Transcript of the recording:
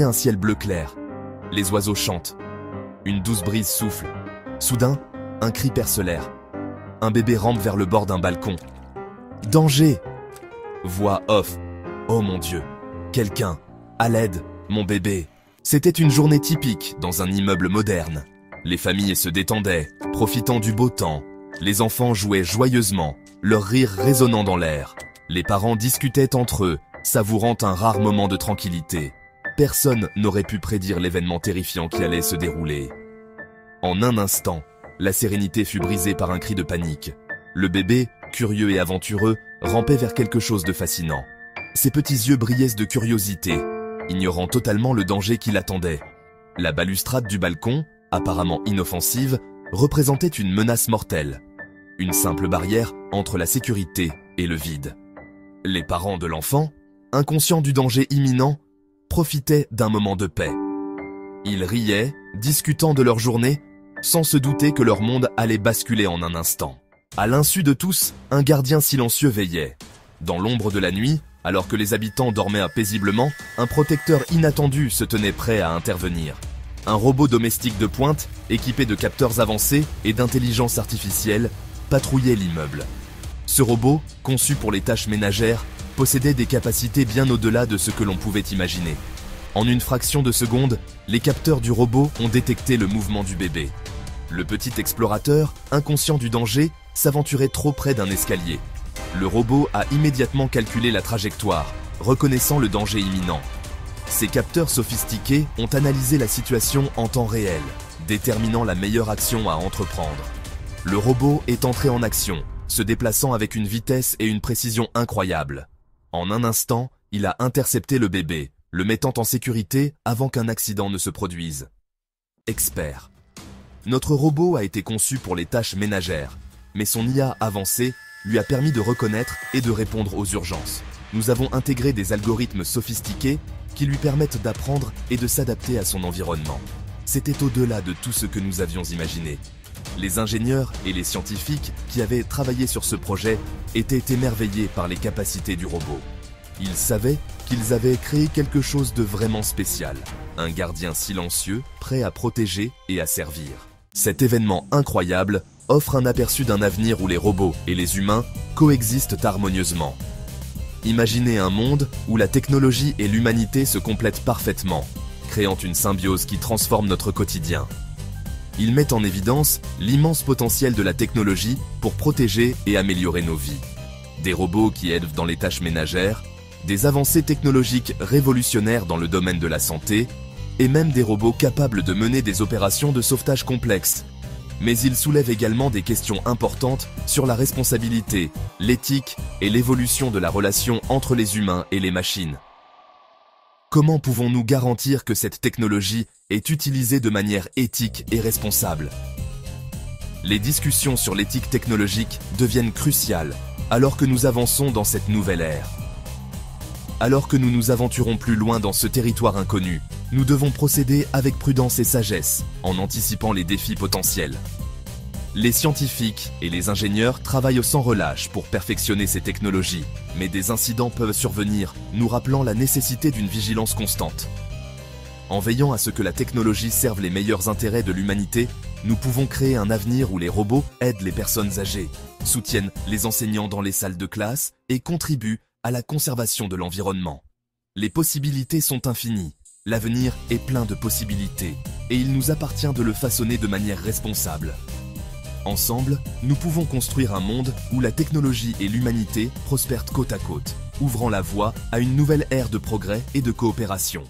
Et un ciel bleu clair. Les oiseaux chantent. Une douce brise souffle. Soudain, un cri perce l'air. Un bébé rampe vers le bord d'un balcon. Danger! Voix off. Oh mon Dieu! Quelqu'un! À l'aide! Mon bébé! C'était une journée typique dans un immeuble moderne. Les familles se détendaient, profitant du beau temps. Les enfants jouaient joyeusement, leur rire résonnant dans l'air. Les parents discutaient entre eux, savourant un rare moment de tranquillité. Personne n'aurait pu prédire l'événement terrifiant qui allait se dérouler. En un instant, la sérénité fut brisée par un cri de panique. Le bébé, curieux et aventureux, rampait vers quelque chose de fascinant. Ses petits yeux brillaient de curiosité, ignorant totalement le danger qui l'attendait. La balustrade du balcon, apparemment inoffensive, représentait une menace mortelle. Une simple barrière entre la sécurité et le vide. Les parents de l'enfant, inconscients du danger imminent, profitaient d'un moment de paix. Ils riaient, discutant de leur journée, sans se douter que leur monde allait basculer en un instant. À l'insu de tous, un gardien silencieux veillait. Dans l'ombre de la nuit, alors que les habitants dormaient paisiblement, un protecteur inattendu se tenait prêt à intervenir. Un robot domestique de pointe, équipé de capteurs avancés et d'intelligence artificielle, patrouillait l'immeuble. Ce robot, conçu pour les tâches ménagères, possédait des capacités bien au-delà de ce que l'on pouvait imaginer. En une fraction de seconde, les capteurs du robot ont détecté le mouvement du bébé. Le petit explorateur, inconscient du danger, s'aventurait trop près d'un escalier. Le robot a immédiatement calculé la trajectoire, reconnaissant le danger imminent. Ces capteurs sophistiqués ont analysé la situation en temps réel, déterminant la meilleure action à entreprendre. Le robot est entré en action, se déplaçant avec une vitesse et une précision incroyables. En un instant, il a intercepté le bébé, le mettant en sécurité avant qu'un accident ne se produise. Expert. Notre robot a été conçu pour les tâches ménagères, mais son IA avancée lui a permis de reconnaître et de répondre aux urgences. Nous avons intégré des algorithmes sophistiqués qui lui permettent d'apprendre et de s'adapter à son environnement. C'était au-delà de tout ce que nous avions imaginé. Les ingénieurs et les scientifiques qui avaient travaillé sur ce projet étaient émerveillés par les capacités du robot. Ils savaient qu'ils avaient créé quelque chose de vraiment spécial, un gardien silencieux prêt à protéger et à servir. Cet événement incroyable offre un aperçu d'un avenir où les robots et les humains coexistent harmonieusement. Imaginez un monde où la technologie et l'humanité se complètent parfaitement, créant une symbiose qui transforme notre quotidien. Il met en évidence l'immense potentiel de la technologie pour protéger et améliorer nos vies. Des robots qui aident dans les tâches ménagères, des avancées technologiques révolutionnaires dans le domaine de la santé, et même des robots capables de mener des opérations de sauvetage complexes. Mais il soulève également des questions importantes sur la responsabilité, l'éthique et l'évolution de la relation entre les humains et les machines. Comment pouvons-nous garantir que cette technologie est utilisée de manière éthique et responsable? Les discussions sur l'éthique technologique deviennent cruciales alors que nous avançons dans cette nouvelle ère. Alors que nous nous aventurons plus loin dans ce territoire inconnu, nous devons procéder avec prudence et sagesse, en anticipant les défis potentiels. Les scientifiques et les ingénieurs travaillent sans relâche pour perfectionner ces technologies, mais des incidents peuvent survenir, nous rappelant la nécessité d'une vigilance constante. En veillant à ce que la technologie serve les meilleurs intérêts de l'humanité, nous pouvons créer un avenir où les robots aident les personnes âgées, soutiennent les enseignants dans les salles de classe et contribuent à la conservation de l'environnement. Les possibilités sont infinies, l'avenir est plein de possibilités, et il nous appartient de le façonner de manière responsable. Ensemble, nous pouvons construire un monde où la technologie et l'humanité prospèrent côte à côte, ouvrant la voie à une nouvelle ère de progrès et de coopération.